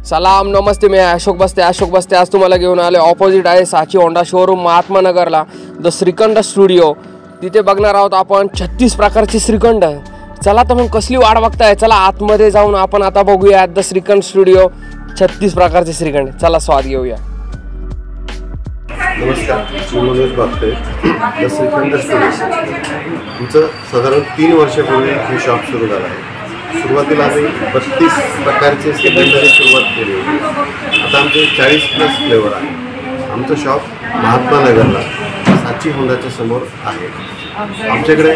सलाम नमस्ते, मी अशोक बस्ते आज तुम्हाला घेऊन आले ऑपोजिट आहे साची होंडा शोरूम महात्मा नगरला द श्रीखंड स्टुडिओ। तिथे बघणार आहोत आपण 36 प्रकारचे श्रीखंड। चला तर मग कसली वाट बघताय, चला आतमध्ये जाऊन आपण आता बघूया द श्रीखंड स्टुडिओ 36 प्रकारचे श्रीखंड। चला स्वाद घेऊया। नमस्कार, मी मनोज बागते द श्रीखंड स्टुडिओ। आमचं साधारण 3 वर्षापूर्वी हे शॉप सुरू झालं आहे। सुरुवातीला आम्ही 32 प्रकारचे श्रीखंडाची सुरुवात केली होती। आता आमचे 40+ फ्लेवर आहे। आमचं शॉप महात्मा नगरला साची होंडाच्या समोर आहे। आमच्याकडे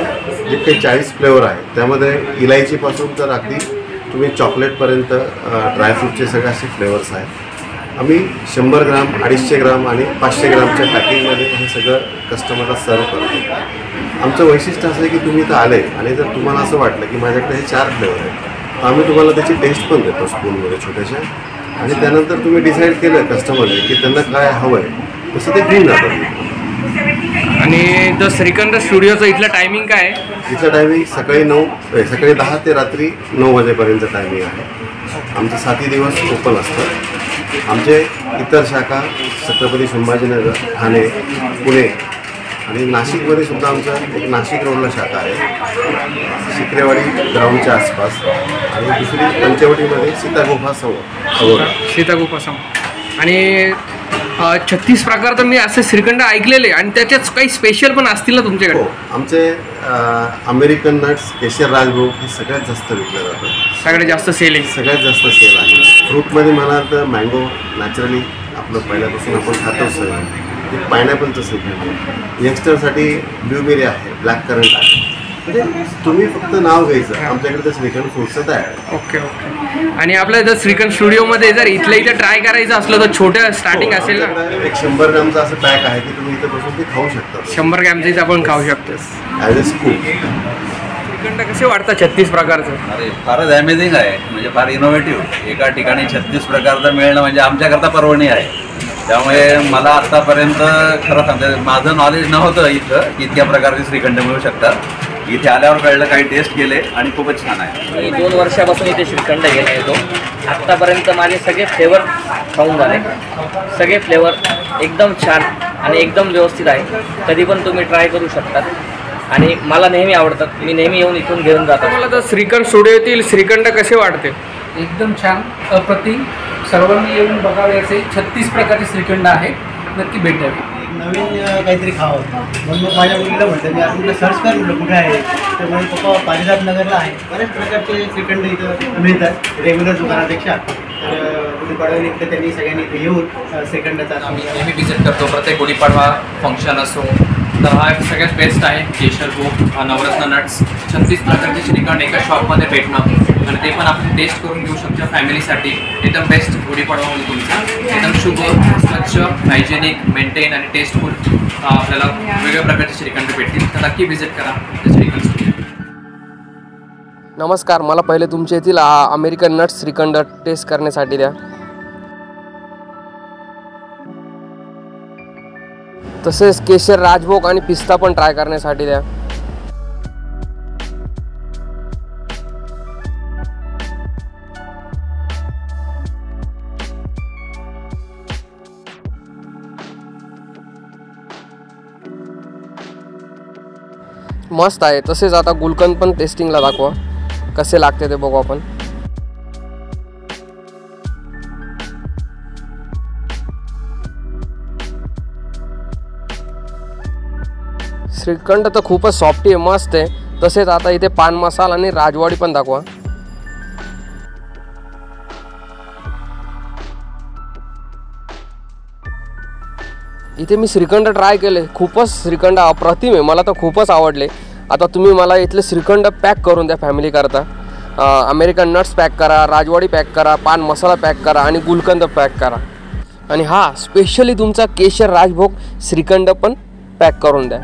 जे काही 40 फ्लेवर आहे त्यामध्ये इलायचीपासून तर अगदी तुम्ही चॉकलेटपर्यंत ड्रायफ्रूटचे सगळे असे फ्लेवर्स आहेत। आम्ही 100 ग्राम, 250 ग्राम आणि 500 ग्रामच्या पॅकिंगमध्ये हे सगळं कस्टमरला सर्व करतो। आमचं वैशिष्ट्य असं आहे की तुम्ही इथं आले आणि जर तुम्हाला असं वाटलं की माझ्याकडे हे 4 फ्लेवर आहेत तर आम्ही तुम्हाला त्याची टेस्ट पण देतो स्पूनमध्ये छोट्याशा, आणि त्यानंतर तुम्ही डिसाईड केलं कस्टमरने की त्यांना काय हवं आहे तसं ते घेऊन जातात। आणि द श्रीखंड स्टुडिओचं इथलं टायमिंग काय आहे? इथलं टायमिंग सकाळी 10 ते रात्री 9 वाजेपर्यंत टायमिंग आहे। आमचं 7 दिवस ओपन असतं। आमचे इतर शाखा छत्रपती संभाजीनगर, ठाणे, पुणे आणि नाशिकमध्ये सुद्धा आमचं एक नाशिक रोडला शाखा आहे, शिकरेवाडी ग्राउंडच्या आसपास, आणि दुसरी पंचवटीमध्ये सीतागुफा समोर। आणि 36 प्रकार तर मी असे श्रीखंड ऐकलेले, आणि त्याच्यात काही स्पेशल पण असतील ना तुमच्याकडे? हो, आमचे अमेरिकन नट्स, केशर राजभोग हे सगळ्यात जास्त विकलं जातं। सगळ्यात जास्त सेल आहे। फ्रूटमध्ये म्हणाल तर मँगो नॅचरली आपलं पहिल्यापासून आपण खातोच आहे। पायनॅपलचं श्रीखंड, यंगस्टरसाठी ब्लूबेरी आहे, ब्लॅक करंट आहे। म्हणजे तुम्ही फक्त नाव घ्यायचं, आमच्याकडे तर श्रीखंड फ्रूटचं आहे। ओके। आणि आपल्या जर श्रीखंड स्टुडिओमध्ये जर इथं ट्राय करायचं असलं तर छोट्या स्टार्टिंग असेल ना? एक 100 ग्रामचा असं पॅक आहे की तुम्ही इथं बसून ते खाऊ शकता। 100 ग्रॅमचं इथं आपण खाऊ शकतो ॲज अ स्कूप। श्रीखंड कसे वाटतात 36 प्रकारचं? अरे फारच अमेझिंग आहे, म्हणजे फार इनोव्हेटिव्ह। एका ठिकाणी 36 प्रकारचं मिळणं म्हणजे आमच्याकरता पर्वणी आहे। त्यामुळे मला आत्तापर्यंत खरं सांगते माझं नॉलेज नव्हतं इथं इतक्या प्रकारचे श्रीखंड मिळू फ्लेवर इथे आल्यावर कळलं, काही टेस्ट केले आणि खूपच छान आहे। मी 2 वर्षापासून इथे श्रीखंड घेऊन येतो। आत्तापर्यंत माझे सगळे फ्लेवर खाऊन झाले, सगळे फ्लेवर एकदम छान आणि एकदम व्यवस्थित आहे। कधी पण तुम्ही ट्राय करू शकतात आणि मला नेहमी आवडतात, मी नेहमी येऊन इथून घेऊन जातो। मला तर श्रीखंड स्टुडिओतील श्रीखंड कसे वाटते? एकदम छान, अप्रतिम। सर्वांनी येऊन बघावे असे 36 प्रकारचे श्रीखंड आहे, नक्की भेटावे। नवीन काहीतरी खावं म्हणून मग माझ्या मुलीला म्हटलं, मी आज सर्च कर म्हटलं कुठे आहे, तर माझे पप्पा पारिजात नगरला आहे। बऱ्याच प्रकारचे श्रीखंड इथं मिळतात रेग्युलर दुकानापेक्षा। तर गुढीपाडव्यानिमित्त त्यांनी सगळ्यांनी इथे येऊन श्रीखंडाचा नेहमी विजिट करतो। प्रत्येक गुढीपाडवा फंक्शन असो तर हा सगळ्यात बेस्ट आहे। केशर भोग, नवरत्न नट्स, 36 प्रकारचे श्रीखंड एका शॉपमध्ये भेटणं, आणि ते पण आपण टेस्ट करून घेऊ शकतो फॅमिलीसाठी। एकदम बेस्ट गुढीपाडवा होईल तुमचा, एकदम शुभ, स्वच्छ, हायजेनिक, मेंटेन आणि टेस्टफुल आपल्याला वेगवेगळ्या प्रकारचे श्रीखंड भेटतील। तर नक्की विजिट करा श्रीखंड स्टुडिओ। नमस्कार, मला पहिले तुमच्या येथील अमेरिकन नट्स श्रीखंड टेस्ट करण्यासाठी द्या। तसेच केशर राजभोग आणि पिस्ता पण ट्राय करण्यासाठी द्या। मस्त आहे। तसेच आता गुलकंद पण टेस्टिंगला दाखवा, कसे लागते ते बघू आपण। श्रीखंड तर खूपच सॉफ्टी आहे, मस्त आहे। तसेच आता इथे पान मसाला आणि राजवाडी पण दाखवा। इथे मी श्रीखंड ट्राय केले, खूपच श्रीखंड अप्रतिम आहे, मला तर खूपच आवडले। आता तुम्ही मला इथले श्रीखंड पॅक करून द्या फॅमिली करता। अमेरिकन नट्स पॅक करा, राजवाडी पॅक करा, पान मसाला पॅक करा आणि गुलकंद पॅक करा, आणि हा स्पेशली तुमचा केशर राजभोग श्रीखंड पण पॅक करून द्या।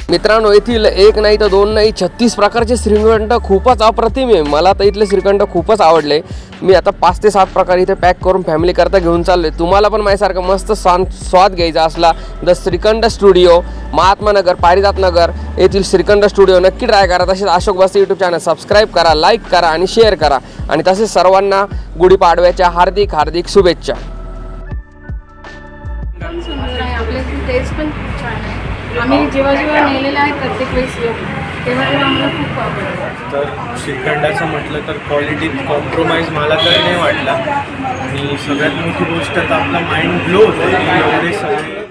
मित्रांनो, येथील एक नाही तर दोन नाही 36 प्रकारचे श्रीखंड खूपच अप्रतिम आहे. मला तर इथले श्रीखंड खूपच आवडले. मी आता 5 ते 7 प्रकार इथे पॅक करून फॅमिली करता घेऊन चाललोय. तुम्हाला पण माझ्यासारखं मस्त स्वाद घ्यायचा असला द श्रीखंड स्टुडिओ, महात्मा नगर, पारिजात नगर येथील श्रीखंड स्टुडिओ नक्की ट्राय करा. तसेच अशोक बस्ते यूट्यूब चॅनल सबस्क्राईब करा, लाईक करा आणि शेअर करा. आणि तसेच सर्वांना गुढीपाडव्याच्या हार्दिक हार्दिक शुभेच्छा. सुंदर आहे, आपल्याची टेस्ट पण खूप छान आहे. आम्ही जेव्हा नेलेलं आहे प्रत्येक वेळेस तेव्हा आम्हाला खूप आवडतं. तर श्रीखंडाचं म्हटलं तर क्वालिटीत कॉम्प्रोमाइज मला तरी नाही वाटला. आणि सगळ्यात मोठी गोष्ट तर आपला माइंड ब्लो होतो. एवढे सगळे